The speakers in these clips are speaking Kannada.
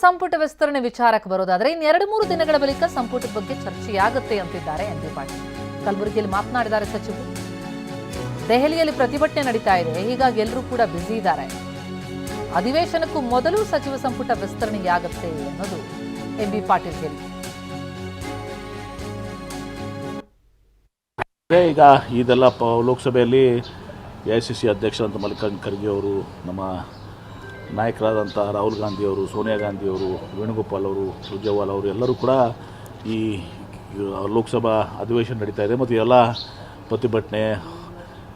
ಸಂಪುಟ ವಿಸ್ತರಣೆ ವಿಚಾರಕ್ಕೆ ಬರೋದಾದ್ರೆ ಇನ್ನು 2-3 ದಿನಗಳ ಬಳಿಕ ಸಂಪುಟದ ಬಗ್ಗೆ ಚರ್ಚೆಯಾಗುತ್ತೆ ಅಂತಿದ್ದಾರೆ ಎಂ.ಬಿ. ಪಾಟೀಲ್. ಕಲಬುರಗಿಯಲ್ಲಿ ಮಾತನಾಡಿದ್ದಾರೆ ಸಚಿವರು. ದೆಹಲಿಯಲ್ಲಿ ಪ್ರತಿಭಟನೆ ನಡೀತಾ ಇದೆ, ಹೀಗಾಗಿ ಎಲ್ಲರೂ ಕೂಡ ಬ್ಯುಸಿ ಇದ್ದಾರೆ. ಅಧಿವೇಶನಕ್ಕೂ ಮೊದಲು ಸಚಿವ ಸಂಪುಟ ವಿಸ್ತರಣೆಯಾಗುತ್ತೆ ಅನ್ನೋದು ಎಂ.ಬಿ. ಪಾಟೀಲ್ ಹೇಳಿಕೆ. ಈಗ ಇದೆಲ್ಲ ಲೋಕಸಭೆಯಲ್ಲಿ ಎಐಸಿಸಿ ಅಧ್ಯಕ್ಷರಂತ ಮಲ್ಲಿಕಾರ್ಜುನ ಖರ್ಗೆ ಅವರು, ನಮ್ಮ ನಾಯಕರಾದಂಥ ರಾಹುಲ್ ಗಾಂಧಿ ಅವರು, ಸೋನಿಯಾ ಗಾಂಧಿ ಅವರು, ವೇಣುಗೋಪಾಲ್ ಅವರು, ಸುರ್ಜೇವಾಲಾ ಅವರು ಎಲ್ಲರೂ ಕೂಡ ಈ ಲೋಕಸಭಾ ಅಧಿವೇಶನ ನಡೀತಾ ಇದೆ. ಮತ್ತು ಎಲ್ಲ ಪ್ರತಿಭಟನೆ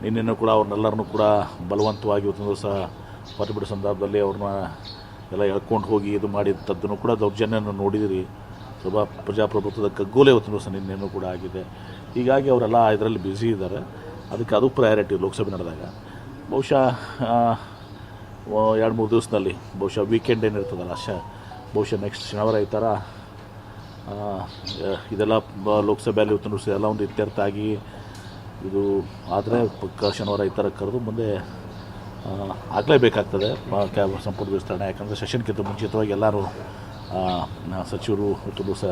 ನಿನ್ನೆನೂ ಕೂಡ ಅವ್ರನ್ನೆಲ್ಲರನ್ನೂ ಕೂಡ ಬಲವಂತವಾಗಿ ಇವತ್ತು ದಿವಸ ಪ್ರತಿಭಟನೆ ಸಂದರ್ಭದಲ್ಲಿ ಅವ್ರನ್ನ ಎಲ್ಲ ಎಳ್ಕೊಂಡು ಹೋಗಿ ಇದು ಮಾಡಿದ್ದನ್ನು ಕೂಡ ದೌರ್ಜನ್ಯನ ನೋಡಿದಿರಿ. ಸ್ವಲ್ಪ ಪ್ರಜಾಪ್ರಭುತ್ವದ ಕಗ್ಗೋಲೆ ಇವತ್ತು ದಿವಸ ನಿನ್ನೆನೂ ಕೂಡ ಆಗಿದೆ. ಹೀಗಾಗಿ ಅವರೆಲ್ಲ ಇದರಲ್ಲಿ ಬ್ಯುಸಿ ಇದ್ದಾರೆ. ಅದಕ್ಕೆ ಅದು ಪ್ರಯಾರಿಟಿ ಲೋಕಸಭೆ ನಡೆದಾಗ. ಬಹುಶಃ 2-3 ದಿವಸದಲ್ಲಿ ಬಹುಶಃ ವೀಕೆಂಡ್ ಏನಿರ್ತದಲ್ಲ, ಬಹುಶಃ ನೆಕ್ಸ್ಟ್ ಶನಿವಾರ ಈ ಥರ ಇದೆಲ್ಲ ಲೋಕಸಭೆಯಲ್ಲಿ ಇವತ್ತು ದಿವಸ ಎಲ್ಲ ಒಂದು ಇತ್ಯರ್ಥ ಆಗಿ ಇದು ಆದರೆ ಪಕ್ಕ ಶನಿವಾರ ಈ ಥರ ಕರೆದು ಮುಂದೆ ಆಗಲೇಬೇಕಾಗ್ತದೆ ಸಂಪುಟ ವಿಸ್ತರಣೆ. ಯಾಕಂದರೆ ಸೆಷನ್ಗಿಂತ ಮುಂಚಿತವಾಗಿ ಎಲ್ಲರೂ ಸಚಿವರು ಇವತ್ತು ದಿವಸ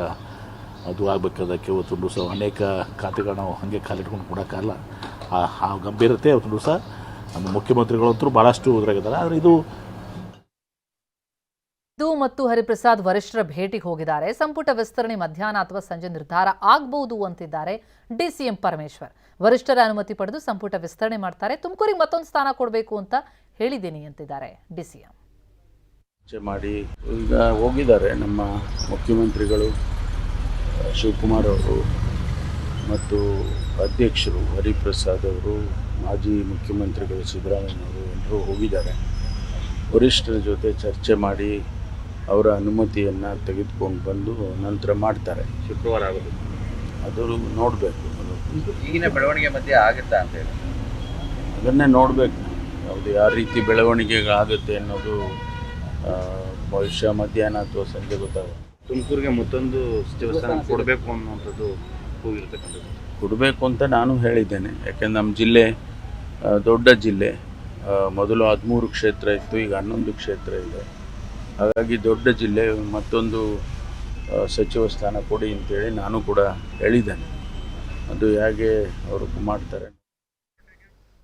ಅದು ಆಗಬೇಕಾದಕ್ಕೆ ಇವತ್ತು ದಿವಸ ಅನೇಕ ಖಾತೆಗಳು ನಾವು ಹಾಗೆ ಕಾಲಿಟ್ಕೊಂಡು ಕೊಡೋಕ್ಕಾಗಲ್ಲ. ಆ ಗಂಭೀರತೆ ಇವತ್ತು ದಿವಸ ನಮ್ಮ ಮುಖ್ಯಮಂತ್ರಿಗಳಂತೂ ಭಾಳಷ್ಟು ಉದ್ರಾಗಿದ್ದಾರೆ. ಆದರೆ ಇದು ಮತ್ತು ಹರಿಪ್ರಸಾದ್ ವರಿಷ್ಠರ ಭೇಟಿಗೆ ಹೋಗಿದ್ದಾರೆ. ಸಂಪುಟ ವಿಸ್ತರಣೆ ಮಧ್ಯಾಹ್ನ ಅಥವಾ ಸಂಜೆ ನಿರ್ಧಾರ ಆಗಬಹುದು ಅಂತಿದ್ದಾರೆ ಡಿಸಿಎಂ ಪರಮೇಶ್ವರ್. ವರಿಷ್ಠರ ಅನುಮತಿ ಪಡೆದು ಸಂಪುಟ ವಿಸ್ತರಣೆ ಮಾಡ್ತಾರೆ. ತುಮಕೂರಿಗೆ ಮತ್ತೊಂದು ಸ್ಥಾನ ಕೊಡಬೇಕು ಅಂತ ಹೇಳಿದ್ದೀನಿ ಅಂತಿದ್ದಾರೆ ಡಿಸಿಎಂ. ಮಾಡಿ ಈಗ ಹೋಗಿದ್ದಾರೆ ನಮ್ಮ ಮುಖ್ಯಮಂತ್ರಿಗಳು ಶಿವಕುಮಾರ್ ಅವರು ಮತ್ತು ಅಧ್ಯಕ್ಷರು ಹರಿಪ್ರಸಾದ್ ಅವರು, ಮಾಜಿ ಮುಖ್ಯಮಂತ್ರಿಗಳು ಸಿದ್ದರಾಮಯ್ಯ ಅವರು ಎಲ್ಲರೂ ಹೋಗಿದ್ದಾರೆ. ವರಿಷ್ಠರ ಜೊತೆ ಚರ್ಚೆ ಮಾಡಿ ಅವರ ಅನುಮತಿಯನ್ನು ತೆಗೆದುಕೊಂಡು ಬಂದು ನಂತರ ಮಾಡ್ತಾರೆ. ಶುಕ್ರವಾರ ಆಗೋದು ಅದು ನೋಡಬೇಕು. ಈಗಿನ ಬೆಳವಣಿಗೆ ಮಧ್ಯೆ ಆಗುತ್ತಾ ಅಂತ ಹೇಳಿ ಅದನ್ನೇ ನೋಡಬೇಕು. ಯಾವುದು ಯಾವ ರೀತಿ ಬೆಳವಣಿಗೆಗಳಾಗುತ್ತೆ ಅನ್ನೋದು ಭವಿಷ್ಯ ಮಧ್ಯಾಹ್ನ ಅಥವಾ ಸಂಜೆ ಗೊತ್ತಾಗುತ್ತೆ. ತುಮಕೂರಿಗೆ ಮತ್ತೊಂದು ದೇವಸ್ಥಾನ ಕೊಡಬೇಕು ಅನ್ನುವಂಥದ್ದು ಹೋಗಿರ್ತಕ್ಕಂಥದ್ದು ಕೊಡಬೇಕು ಅಂತ ನಾನು ಹೇಳಿದ್ದೇನೆ. ಯಾಕೆಂದ್ರೆ ನಮ್ಮ ಜಿಲ್ಲೆ ದೊಡ್ಡ ಜಿಲ್ಲೆ. ಮೊದಲು 13 ಕ್ಷೇತ್ರ ಇತ್ತು, ಈಗ 11 ಕ್ಷೇತ್ರ ಇದೆ. ಹಾಗಾಗಿ ದೊಡ್ಡ ಜಿಲ್ಲೆ, ಮತ್ತೊಂದು ಸಚಿವ ಸ್ಥಾನ ಕೊಡಿ ಅಂತೇಳಿ ನಾನು ಕೂಡ ಹೇಳಿದ್ದೇನೆ. ಅದು ಹೇಗೆ ಅವರು ಮಾಡ್ತಾರೆ.